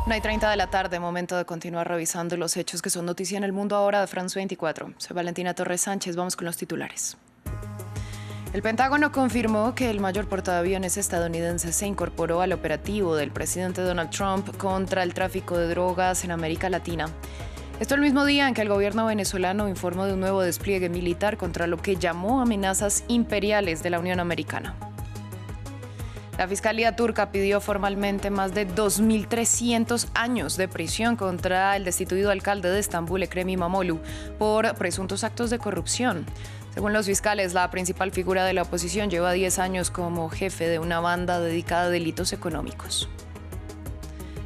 1:30 de la tarde, momento de continuar revisando los hechos que son noticia en el mundo ahora de France 24. Soy Valentina Torres Sánchez, vamos con los titulares. El Pentágono confirmó que el mayor portaaviones estadounidense se incorporó al operativo del presidente Donald Trump contra el tráfico de drogas en América Latina. Esto el mismo día en que el gobierno venezolano informó de un nuevo despliegue militar contra lo que llamó amenazas imperiales de la Unión Americana. La Fiscalía turca pidió formalmente más de 2.300 años de prisión contra el destituido alcalde de Estambul, Ekrem İmamoğlu, por presuntos actos de corrupción. Según los fiscales, la principal figura de la oposición lleva 10 años como jefe de una banda dedicada a delitos económicos.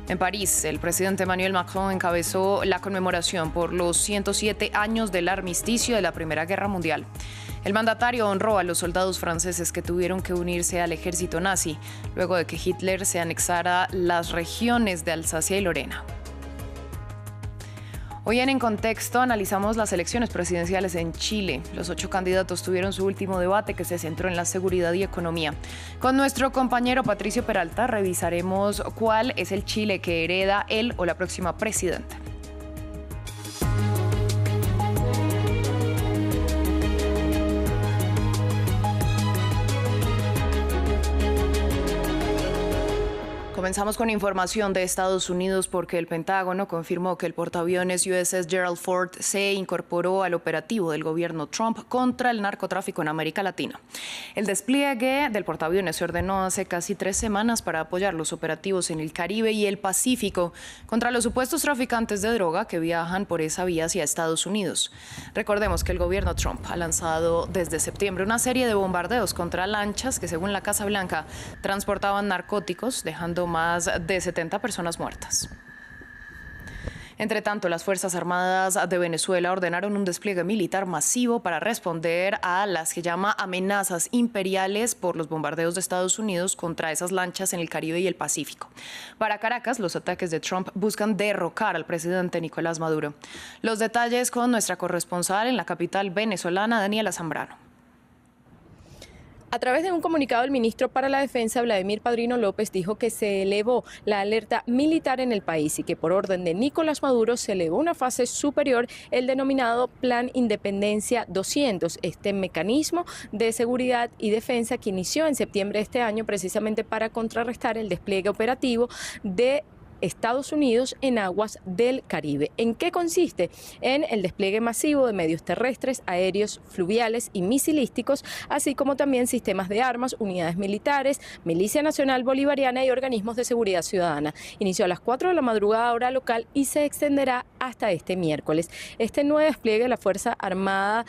En París, el presidente Emmanuel Macron encabezó la conmemoración por los 107 años del armisticio de la Primera Guerra Mundial. El mandatario honró a los soldados franceses que tuvieron que unirse al ejército nazi, luego de que Hitler se anexara las regiones de Alsacia y Lorena. Hoy en Contexto analizamos las elecciones presidenciales en Chile. Los 8 candidatos tuvieron su último debate que se centró en la seguridad y economía. Con nuestro compañero Patricio Peralta revisaremos cuál es el Chile que hereda él o la próxima presidenta. Comenzamos con información de Estados Unidos porque el Pentágono confirmó que el portaaviones USS Gerald Ford se incorporó al operativo del gobierno Trump contra el narcotráfico en América Latina. El despliegue del portaaviones se ordenó hace casi 3 semanas para apoyar los operativos en el Caribe y el Pacífico contra los supuestos traficantes de droga que viajan por esa vía hacia Estados Unidos. Recordemos que el gobierno Trump ha lanzado desde septiembre una serie de bombardeos contra lanchas que, según la Casa Blanca, transportaban narcóticos, dejando más de 70 personas muertas. Entre tanto, las Fuerzas Armadas de Venezuela ordenaron un despliegue militar masivo para responder a las que llama amenazas imperiales por los bombardeos de Estados Unidos contra esas lanchas en el Caribe y el Pacífico. Para Caracas, los ataques de Trump buscan derrocar al presidente Nicolás Maduro. Los detalles con nuestra corresponsal en la capital venezolana, Daniela Zambrano. A través de un comunicado, el ministro para la Defensa, Vladimir Padrino López, dijo que se elevó la alerta militar en el país y que por orden de Nicolás Maduro se elevó a una fase superior el denominado Plan Independencia 200, este mecanismo de seguridad y defensa que inició en septiembre de este año precisamente para contrarrestar el despliegue operativo de Estados Unidos en aguas del Caribe. ¿En qué consiste? En el despliegue masivo de medios terrestres, aéreos, fluviales y misilísticos, así como también sistemas de armas, unidades militares, Milicia Nacional Bolivariana y organismos de seguridad ciudadana. Inició a las 4 de la madrugada hora local y se extenderá hasta este miércoles. Este nuevo despliegue de la Fuerza Armada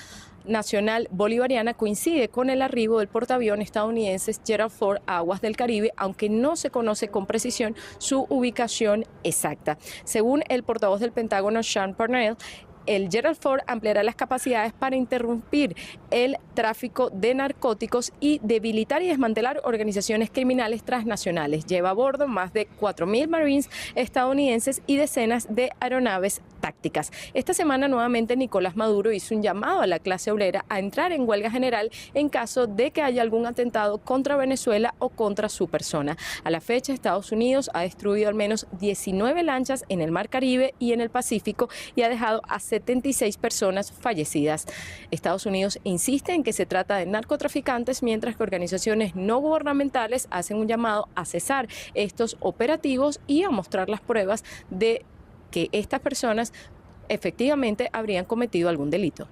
Nacional Bolivariana coincide con el arribo del portaaviones estadounidense Gerald Ford a aguas del Caribe, aunque no se conoce con precisión su ubicación exacta. Según el portavoz del Pentágono, Sean Parnell, el Gerald Ford ampliará las capacidades para interrumpir el tráfico de narcóticos y debilitar y desmantelar organizaciones criminales transnacionales. Lleva a bordo más de 4.000 Marines estadounidenses y decenas de aeronaves tácticas. Esta semana nuevamente Nicolás Maduro hizo un llamado a la clase obrera a entrar en huelga general en caso de que haya algún atentado contra Venezuela o contra su persona. A la fecha, Estados Unidos ha destruido al menos 19 lanchas en el Mar Caribe y en el Pacífico y ha dejado a 76 personas fallecidas. Estados Unidos insiste en que se trata de narcotraficantes, mientras que organizaciones no gubernamentales hacen un llamado a cesar estos operativos y a mostrar las pruebas de que estas personas efectivamente habrían cometido algún delito.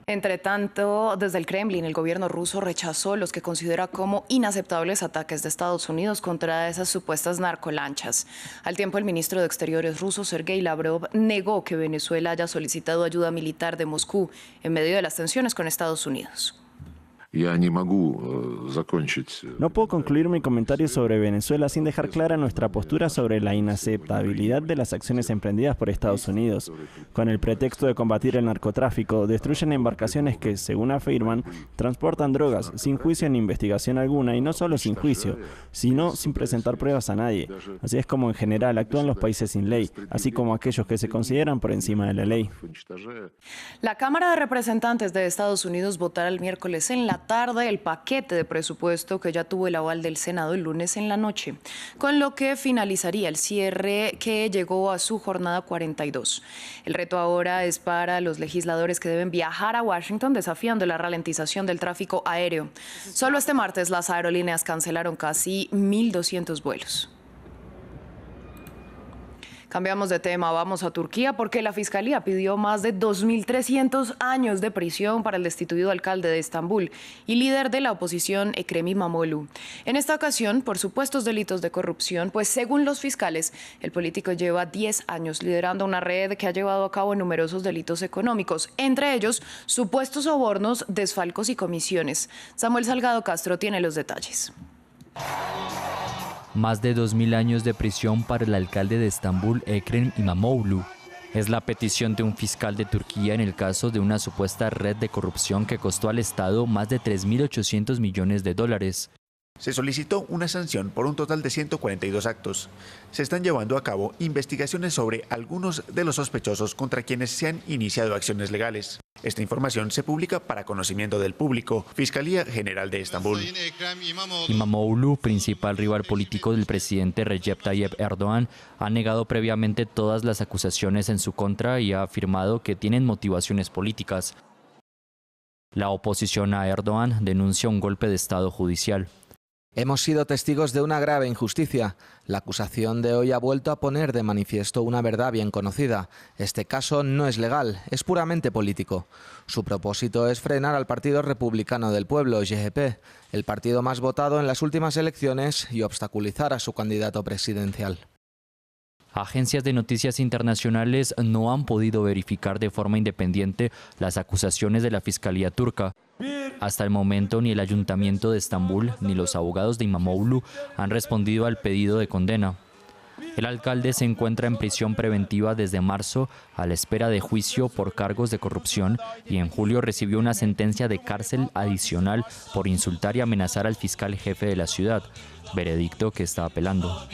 Entre tanto, desde el Kremlin, el gobierno ruso rechazó los que considera como inaceptables ataques de Estados Unidos contra esas supuestas narcolanchas. Al tiempo, el ministro de Exteriores ruso, Sergei Lavrov, negó que Venezuela haya solicitado ayuda militar de Moscú en medio de las tensiones con Estados Unidos. No puedo concluir mi comentario sobre Venezuela sin dejar clara nuestra postura sobre la inaceptabilidad de las acciones emprendidas por Estados Unidos. Con el pretexto de combatir el narcotráfico, destruyen embarcaciones que, según afirman, transportan drogas sin juicio ni investigación alguna, y no solo sin juicio, sino sin presentar pruebas a nadie. Así es como en general actúan los países sin ley, así como aquellos que se consideran por encima de la ley. La Cámara de Representantes de Estados Unidos votará el miércoles en la la tarde el paquete de presupuesto que ya tuvo el aval del Senado el lunes en la noche, con lo que finalizaría el cierre que llegó a su jornada 42. El reto ahora es para los legisladores que deben viajar a Washington desafiando la ralentización del tráfico aéreo. Solo este martes las aerolíneas cancelaron casi 1.200 vuelos. Cambiamos de tema, vamos a Turquía porque la Fiscalía pidió más de 2.300 años de prisión para el destituido alcalde de Estambul y líder de la oposición Ekrem İmamoğlu. En esta ocasión, por supuestos delitos de corrupción, pues según los fiscales, el político lleva 10 años liderando una red que ha llevado a cabo numerosos delitos económicos, entre ellos supuestos sobornos, desfalcos y comisiones. Samuel Salgado Castro tiene los detalles. Más de 2.000 años de prisión para el alcalde de Estambul, Ekrem İmamoğlu. Es la petición de un fiscal de Turquía en el caso de una supuesta red de corrupción que costó al Estado más de 3.800 millones de dólares. Se solicitó una sanción por un total de 142 actos. Se están llevando a cabo investigaciones sobre algunos de los sospechosos contra quienes se han iniciado acciones legales. Esta información se publica para conocimiento del público. Fiscalía General de Estambul. İmamoğlu, principal rival político del presidente Recep Tayyip Erdoğan, ha negado previamente todas las acusaciones en su contra y ha afirmado que tienen motivaciones políticas. La oposición a Erdoğan denuncia un golpe de Estado judicial. Hemos sido testigos de una grave injusticia. La acusación de hoy ha vuelto a poner de manifiesto una verdad bien conocida. Este caso no es legal, es puramente político. Su propósito es frenar al Partido Republicano del Pueblo, CHP, el partido más votado en las últimas elecciones, y obstaculizar a su candidato presidencial. Agencias de noticias internacionales no han podido verificar de forma independiente las acusaciones de la Fiscalía turca. Hasta el momento, ni el Ayuntamiento de Estambul ni los abogados de İmamoğlu han respondido al pedido de condena. El alcalde se encuentra en prisión preventiva desde marzo a la espera de juicio por cargos de corrupción y en julio recibió una sentencia de cárcel adicional por insultar y amenazar al fiscal jefe de la ciudad, veredicto que está apelando.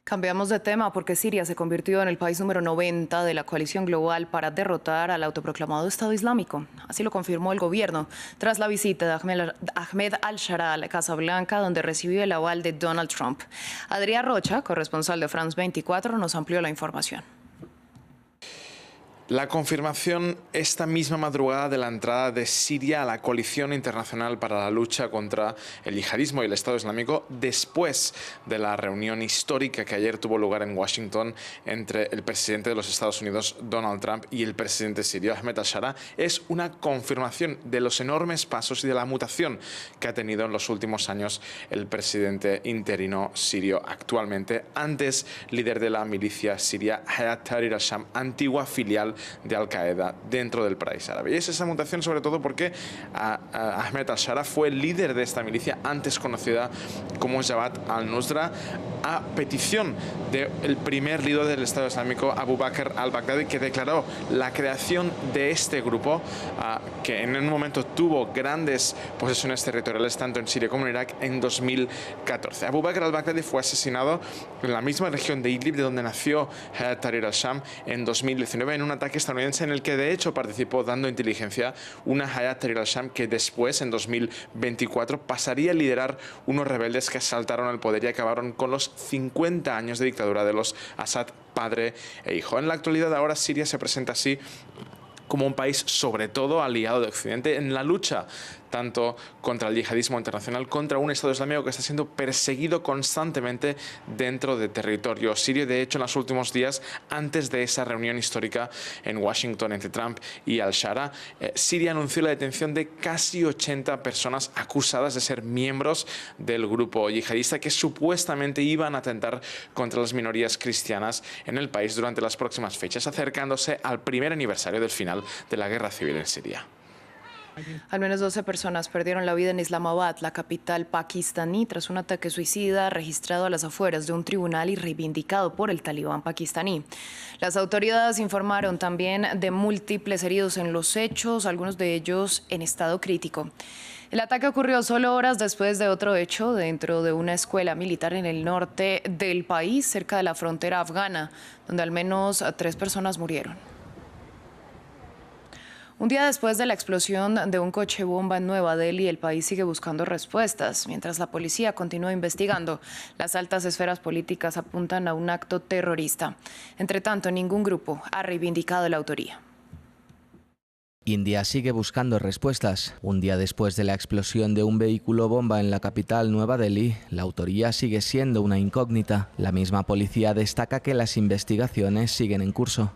Cambiamos de tema porque Siria se convirtió en el país número 90 de la coalición global para derrotar al autoproclamado Estado Islámico. Así lo confirmó el gobierno tras la visita de Ahmed al-Shara a la Casa Blanca, donde recibió el aval de Donald Trump. Adrián Rocha, corresponsal de France 24, nos amplió la información. La confirmación esta misma madrugada de la entrada de Siria a la coalición internacional para la lucha contra el yihadismo y el Estado Islámico después de la reunión histórica que ayer tuvo lugar en Washington entre el presidente de los Estados Unidos, Donald Trump, y el presidente sirio, Ahmed al-Shara, es una confirmación de los enormes pasos y de la mutación que ha tenido en los últimos años el presidente interino sirio actualmente, antes líder de la milicia siria Hayat Tahrir al-Sham, antigua filial de Al-Qaeda dentro del país árabe. Y es esa mutación sobre todo porque Ahmed al-Shara fue el líder de esta milicia antes conocida como Jabhat al-Nusra, a petición del primer líder del Estado Islámico, Abu Bakr al-Baghdadi, que declaró la creación de este grupo que en un momento tuvo grandes posesiones territoriales tanto en Siria como en Irak en 2014. Abu Bakr al-Baghdadi fue asesinado en la misma región de Idlib de donde nació Hayat Tahrir al-Sham en 2019 en un ataque estadounidense en el que de hecho participó dando inteligencia una Hayat Tahrir al-Sham que después en 2024 pasaría a liderar unos rebeldes que asaltaron el poder y acabaron con los 50 años de dictadura de los Assad padre e hijo. En la actualidad ahora Siria se presenta así como un país sobre todo aliado de Occidente en la lucha tanto contra el yihadismo internacional, contra un Estado Islámico que está siendo perseguido constantemente dentro de territorio sirio. De hecho, en los últimos días, antes de esa reunión histórica en Washington entre Trump y al-Shara, Siria anunció la detención de casi 80 personas acusadas de ser miembros del grupo yihadista que supuestamente iban a atentar contra las minorías cristianas en el país durante las próximas fechas, acercándose al primer aniversario del final de la guerra civil en Siria. Al menos 12 personas perdieron la vida en Islamabad, la capital pakistaní, tras un ataque suicida registrado a las afueras de un tribunal y reivindicado por el talibán pakistaní. Las autoridades informaron también de múltiples heridos en los hechos, algunos de ellos en estado crítico. El ataque ocurrió solo horas después de otro hecho dentro de una escuela militar en el norte del país, cerca de la frontera afgana, donde al menos 3 personas murieron. Un día después de la explosión de un coche bomba en Nueva Delhi, el país sigue buscando respuestas. Mientras la policía continúa investigando, las altas esferas políticas apuntan a un acto terrorista. Entre tanto, ningún grupo ha reivindicado la autoría. India sigue buscando respuestas. Un día después de la explosión de un vehículo bomba en la capital Nueva Delhi, la autoría sigue siendo una incógnita. La misma policía destaca que las investigaciones siguen en curso.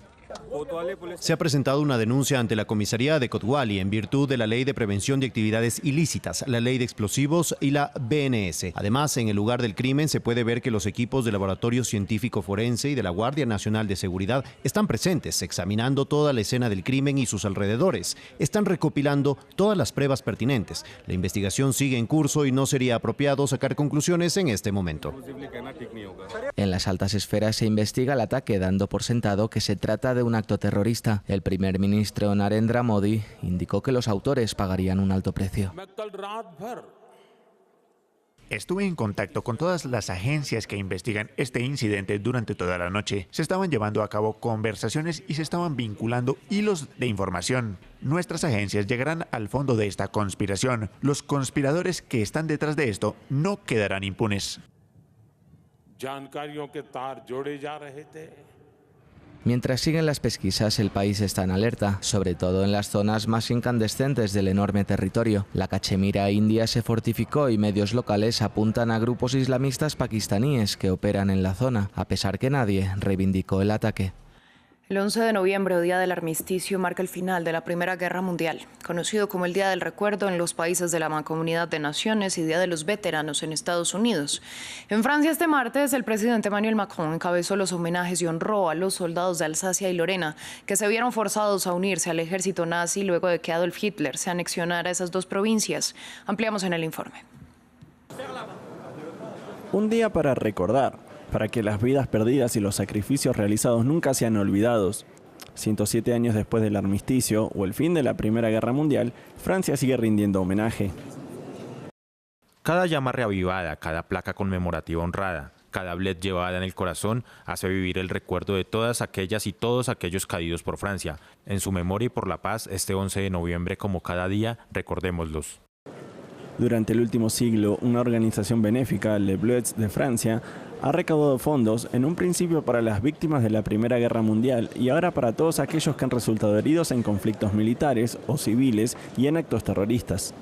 Se ha presentado una denuncia ante la comisaría de Kotwali en virtud de la Ley de Prevención de Actividades Ilícitas, la Ley de Explosivos y la BNS. Además, en el lugar del crimen se puede ver que los equipos del Laboratorio Científico Forense y de la Guardia Nacional de Seguridad están presentes, examinando toda la escena del crimen y sus alrededores. Están recopilando todas las pruebas pertinentes. La investigación sigue en curso y no sería apropiado sacar conclusiones en este momento. En las altas esferas se investiga el ataque, dando por sentado que se trata de un acto terrorista. El primer ministro Narendra Modi indicó que los autores pagarían un alto precio. Estuve en contacto con todas las agencias que investigan este incidente durante toda la noche. Se estaban llevando a cabo conversaciones y se estaban vinculando hilos de información. Nuestras agencias llegarán al fondo de esta conspiración. Los conspiradores que están detrás de esto no quedarán impunes. Mientras siguen las pesquisas, el país está en alerta, sobre todo en las zonas más incandescentes del enorme territorio. La Cachemira india se fortificó y medios locales apuntan a grupos islamistas pakistaníes que operan en la zona, a pesar que nadie reivindicó el ataque. El 11 de noviembre, Día del Armisticio, marca el final de la Primera Guerra Mundial, conocido como el Día del Recuerdo en los países de la Mancomunidad de Naciones y Día de los Veteranos en Estados Unidos. En Francia este martes, el presidente Emmanuel Macron encabezó los homenajes y honró a los soldados de Alsacia y Lorena, que se vieron forzados a unirse al ejército nazi luego de que Adolf Hitler se anexionara esas dos provincias. Ampliamos en el informe. Un día para recordar, para que las vidas perdidas y los sacrificios realizados nunca sean olvidados. 107 años después del armisticio o el fin de la Primera Guerra Mundial, Francia sigue rindiendo homenaje. Cada llama reavivada, cada placa conmemorativa honrada, cada blet llevada en el corazón hace vivir el recuerdo de todas aquellas y todos aquellos caídos por Francia. En su memoria y por la paz, este 11 de noviembre, como cada día, recordémoslos. Durante el último siglo, una organización benéfica, Les Bleus de Francia, ha recaudado fondos, en un principio para las víctimas de la Primera Guerra Mundial y ahora para todos aquellos que han resultado heridos en conflictos militares o civiles y en actos terroristas.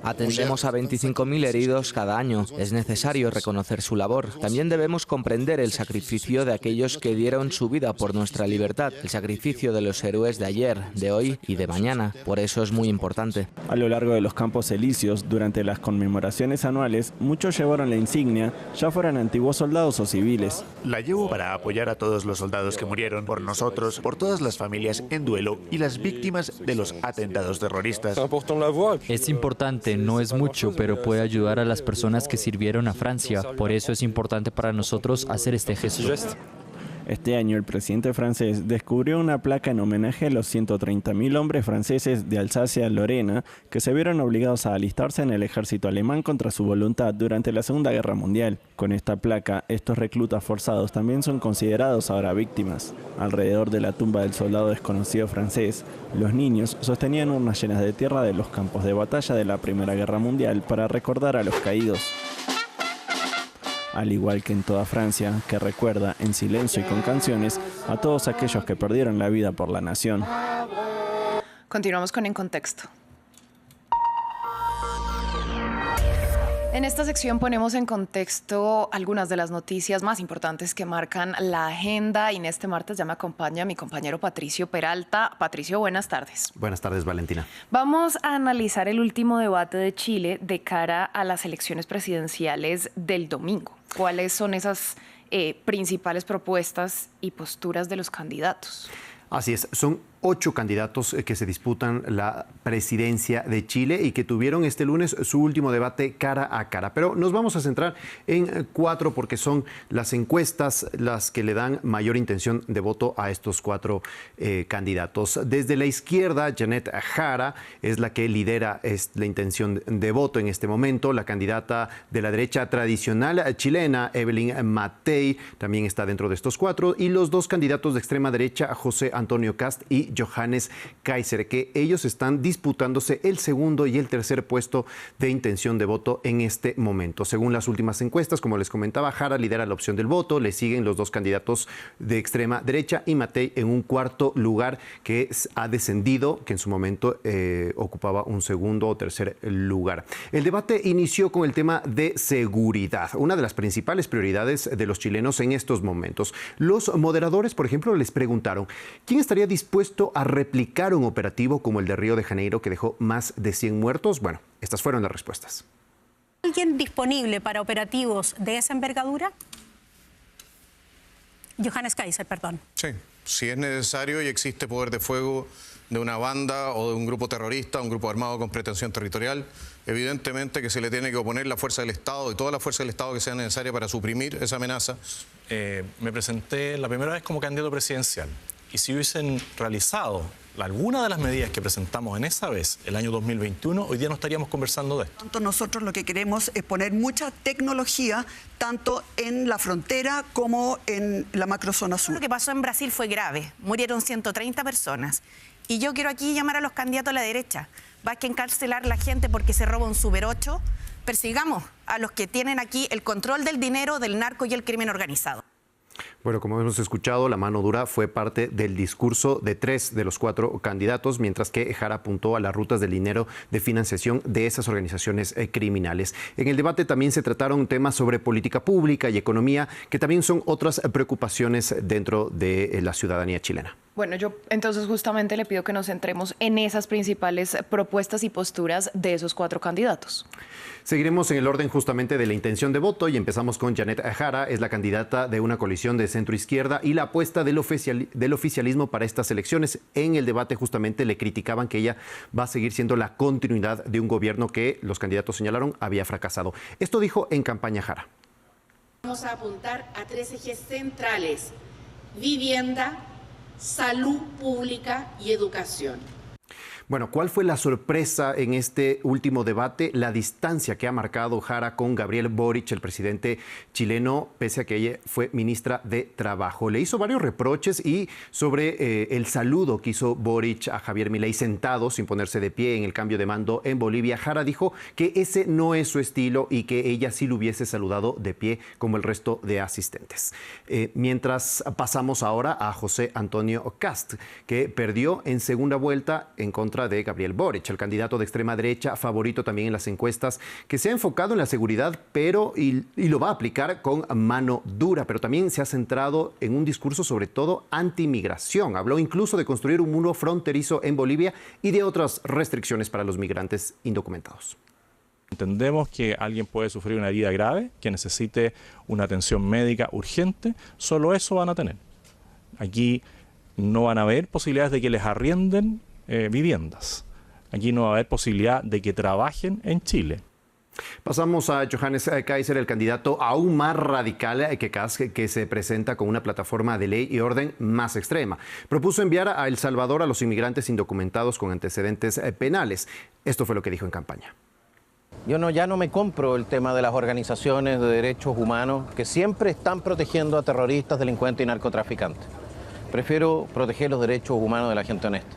Atendemos a 25.000 heridos cada año. Es necesario reconocer su labor. También debemos comprender el sacrificio de aquellos que dieron su vida por nuestra libertad, el sacrificio de los héroes de ayer, de hoy y de mañana. Por eso es muy importante. A lo largo de los Campos Elíseos, durante las conmemoraciones anuales, muchos llevaron la insignia, ya fueran antiguos soldados o civiles. La llevo para apoyar a todos los soldados que murieron por nosotros, por todas las familias en duelo y las víctimas de los atentados terroristas. Es importante. No es mucho, pero puede ayudar a las personas que sirvieron a Francia. Por eso es importante para nosotros hacer este gesto. Este año, el presidente francés descubrió una placa en homenaje a los 130.000 hombres franceses de Alsacia-Lorena que se vieron obligados a alistarse en el ejército alemán contra su voluntad durante la Segunda Guerra Mundial. Con esta placa, estos reclutas forzados también son considerados ahora víctimas. Alrededor de la tumba del soldado desconocido francés, los niños sostenían urnas llenas de tierra de los campos de batalla de la Primera Guerra Mundial para recordar a los caídos. Al igual que en toda Francia, que recuerda en silencio y con canciones a todos aquellos que perdieron la vida por la nación. Continuamos con En Contexto. En esta sección ponemos en contexto algunas de las noticias más importantes que marcan la agenda y en este martes ya me acompaña mi compañero Patricio Peralta. Patricio, buenas tardes. Buenas tardes, Valentina. Vamos a analizar el último debate de Chile de cara a las elecciones presidenciales del domingo. ¿Cuáles son esas principales propuestas y posturas de los candidatos? Así es, son 8 candidatos que se disputan la presidencia de Chile y que tuvieron este lunes su último debate cara a cara. Pero nos vamos a centrar en 4 porque son las encuestas las que le dan mayor intención de voto a estos 4 candidatos. Desde la izquierda, Janet Jara es la que lidera la intención de voto en este momento. La candidata de la derecha tradicional chilena, Evelyn Matei, también está dentro de estos 4. Y los 2 candidatos de extrema derecha, José Antonio Kast y y Johannes Kaiser, que ellos están disputándose el segundo y el tercer puesto de intención de voto en este momento. Según las últimas encuestas, como les comentaba, Jara lidera la opción del voto, le siguen los dos candidatos de extrema derecha y Matei en un cuarto lugar que ha descendido, que en su momento ocupaba un segundo o tercer lugar. El debate inició con el tema de seguridad, una de las principales prioridades de los chilenos en estos momentos. Los moderadores, por ejemplo, les preguntaron ¿quién estaría dispuesto a replicar un operativo como el de Río de Janeiro que dejó más de 100 muertos? Bueno, estas fueron las respuestas. ¿Alguien disponible para operativos de esa envergadura? Johannes Kaiser, perdón. Sí, si es necesario y existe poder de fuego de una banda o de un grupo terrorista, un grupo armado con pretensión territorial, evidentemente que se le tiene que oponer la fuerza del Estado y toda la fuerza del Estado que sea necesaria para suprimir esa amenaza. Me presenté la primera vez como candidato presidencial y si hubiesen realizado alguna de las medidas que presentamos en esa vez, el año 2021, hoy día no estaríamos conversando de esto. Nosotros lo que queremos es poner mucha tecnología tanto en la frontera como en la macrozona sur. Lo que pasó en Brasil fue grave, murieron 130 personas. Y yo quiero aquí llamar a los candidatos a la derecha. Más que encarcelar a la gente porque se roba un Super 8, persigamos a los que tienen aquí el control del dinero, del narco y el crimen organizado. Bueno, como hemos escuchado, la mano dura fue parte del discurso de 3 de los 4 candidatos, mientras que Jara apuntó a las rutas del dinero de financiación de esas organizaciones criminales. En el debate también se trataron temas sobre política pública y economía, que también son otras preocupaciones dentro de la ciudadanía chilena. Bueno, yo entonces justamente le pido que nos centremos en esas principales propuestas y posturas de esos 4 candidatos. Seguiremos en el orden justamente de la intención de voto y empezamos con Janet Jara, es la candidata de una coalición de centro-izquierda y la apuesta del oficialismo para estas elecciones. En el debate justamente le criticaban que ella va a seguir siendo la continuidad de un gobierno que los candidatos señalaron había fracasado. Esto dijo en campaña Jara. Vamos a apuntar a 3 ejes centrales: vivienda, salud pública y educación. Bueno, ¿cuál fue la sorpresa en este último debate? La distancia que ha marcado Jara con Gabriel Boric, el presidente chileno, pese a que ella fue ministra de Trabajo. Le hizo varios reproches y sobre el saludo que hizo Boric a Javier Milei sentado, sin ponerse de pie en el cambio de mando en Bolivia, Jara dijo que ese no es su estilo y que ella sí lo hubiese saludado de pie como el resto de asistentes. Mientras pasamos ahora a José Antonio Kast, que perdió en segunda vuelta en contra de Gabriel Boric, el candidato de extrema derecha, favorito también en las encuestas, que se ha enfocado en la seguridad, pero y lo va a aplicar con mano dura, pero también se ha centrado en un discurso sobre todo anti-migración. Habló incluso de construir un muro fronterizo en Bolivia y de otras restricciones para los migrantes indocumentados. Entendemos que alguien puede sufrir una herida grave, que necesite una atención médica urgente, solo eso van a tener. Aquí no van a haber posibilidades de que les arrienden viviendas. Aquí no va a haber posibilidad de que trabajen en Chile. Pasamos a Johannes Kaiser, el candidato aún más radical que Kast, que se presenta con una plataforma de ley y orden más extrema. Propuso enviar a El Salvador a los inmigrantes indocumentados con antecedentes penales. Esto fue lo que dijo en campaña. Yo ya no me compro el tema de las organizaciones de derechos humanos que siempre están protegiendo a terroristas, delincuentes y narcotraficantes. Prefiero proteger los derechos humanos de la gente honesta.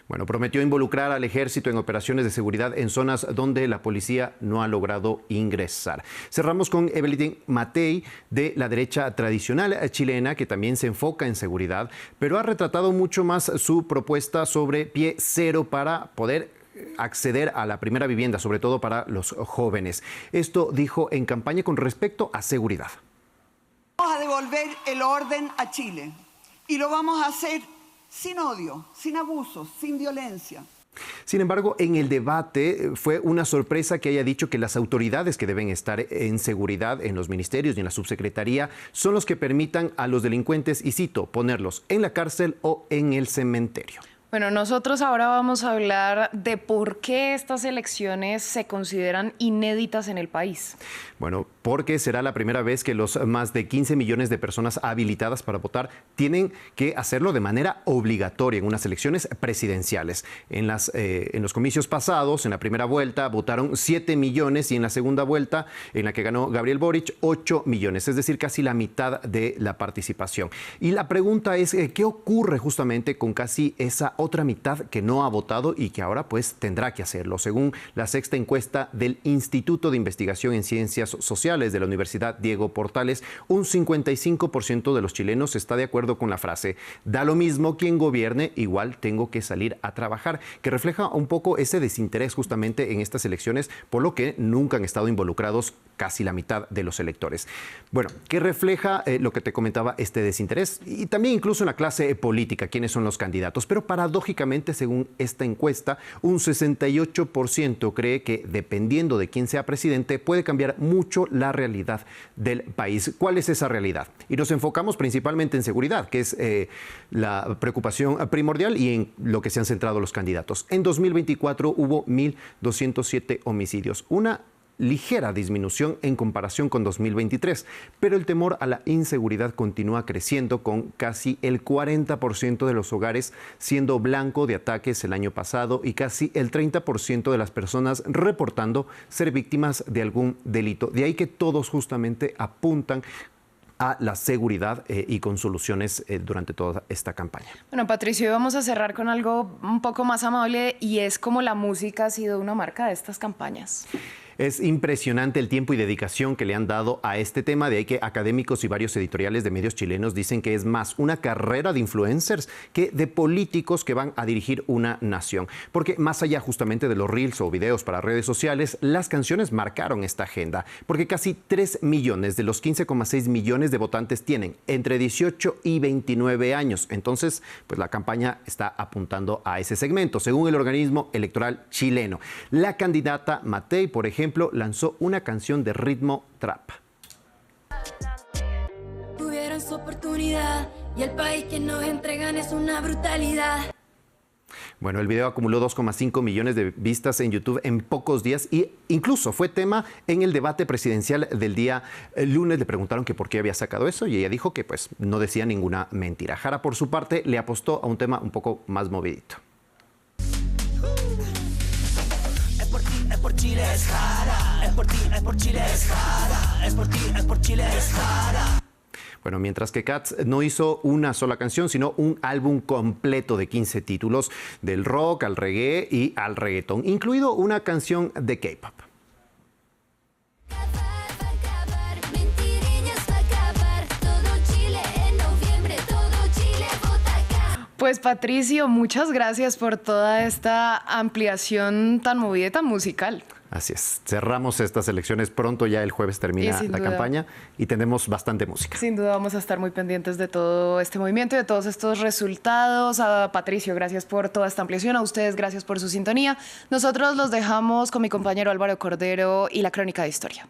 Bueno, prometió involucrar al ejército en operaciones de seguridad en zonas donde la policía no ha logrado ingresar. Cerramos con Evelyn Matei, de la derecha tradicional chilena, que también se enfoca en seguridad, pero ha retratado mucho más su propuesta sobre pie cero para poder acceder a la primera vivienda, sobre todo para los jóvenes. Esto dijo en campaña con respecto a seguridad. Vamos a devolver el orden a Chile y lo vamos a hacer sin odio, sin abusos, sin violencia. Sin embargo, en el debate fue una sorpresa que haya dicho que las autoridades que deben estar en seguridad en los ministerios y en la subsecretaría son los que permitan a los delincuentes, y cito, ponerlos en la cárcel o en el cementerio. Bueno, nosotros ahora vamos a hablar de por qué estas elecciones se consideran inéditas en el país. Bueno, porque será la primera vez que los más de 15 millones de personas habilitadas para votar tienen que hacerlo de manera obligatoria en unas elecciones presidenciales. En los comicios pasados, en la primera vuelta, votaron 7 millones y en la segunda vuelta, en la que ganó Gabriel Boric, 8 millones, es decir, casi la mitad de la participación. Y la pregunta es, ¿qué ocurre justamente con casi esa otra mitad que no ha votado y que ahora pues tendrá que hacerlo? Según la sexta encuesta del Instituto de Investigación en Ciencias Sociales de la Universidad Diego Portales, un 55% de los chilenos está de acuerdo con la frase "da lo mismo quien gobierne, igual tengo que salir a trabajar", que refleja un poco ese desinterés justamente en estas elecciones, por lo que nunca han estado involucrados casi la mitad de los electores. Bueno, ¿qué refleja lo que te comentaba, este desinterés? Y también incluso en la clase política, quiénes son los candidatos. Pero paradójicamente, según esta encuesta, un 68% cree que dependiendo de quién sea presidente puede cambiar mucho la realidad del país. ¿Cuál es esa realidad? Y nos enfocamos principalmente en seguridad, que es la preocupación primordial y en lo que se han centrado los candidatos. En 2024 hubo 1.207 homicidios, una ligera disminución en comparación con 2023, pero el temor a la inseguridad continúa creciendo, con casi el 40% de los hogares siendo blanco de ataques el año pasado y casi el 30% de las personas reportando ser víctimas de algún delito. De ahí que todos justamente apuntan a la seguridad y con soluciones durante toda esta campaña. Bueno, Patricio, vamos a cerrar con algo un poco más amable, y es cómo la música ha sido una marca de estas campañas. Es impresionante el tiempo y dedicación que le han dado a este tema, de ahí que académicos y varios editoriales de medios chilenos dicen que es más una carrera de influencers que de políticos que van a dirigir una nación. Porque más allá justamente de los reels o videos para redes sociales, las canciones marcaron esta agenda, porque casi 3 millones de los 15,6 millones de votantes tienen entre 18 y 29 años. Entonces, pues la campaña está apuntando a ese segmento, según el organismo electoral chileno. La candidata Matei, por ejemplo, lanzó una canción de ritmo trap. Tuvieron su oportunidad y el país que nos entregan es una brutalidad. Bueno, el video acumuló 2,5 millones de vistas en YouTube en pocos días y incluso fue tema en el debate presidencial del día lunes. Le preguntaron que por qué había sacado eso y ella dijo que pues no decía ninguna mentira. Jara, por su parte, le apostó a un tema un poco más movidito. Es por Chile, es Jara. Es por ti, es por Chile, es Jara. Es por ti, es por Chile, es Jara. Bueno, mientras que Katz no hizo una sola canción, sino un álbum completo de 15 títulos, del rock al reggae y al reggaetón, incluido una canción de K-pop. Pues Patricio, muchas gracias por toda esta ampliación tan movida y tan musical. Así es, cerramos estas elecciones pronto, ya el jueves termina la campaña y tenemos bastante música. Sin duda vamos a estar muy pendientes de todo este movimiento y de todos estos resultados. A Patricio, gracias por toda esta ampliación, a ustedes gracias por su sintonía. Nosotros los dejamos con mi compañero Álvaro Cordero y la Crónica de Historia.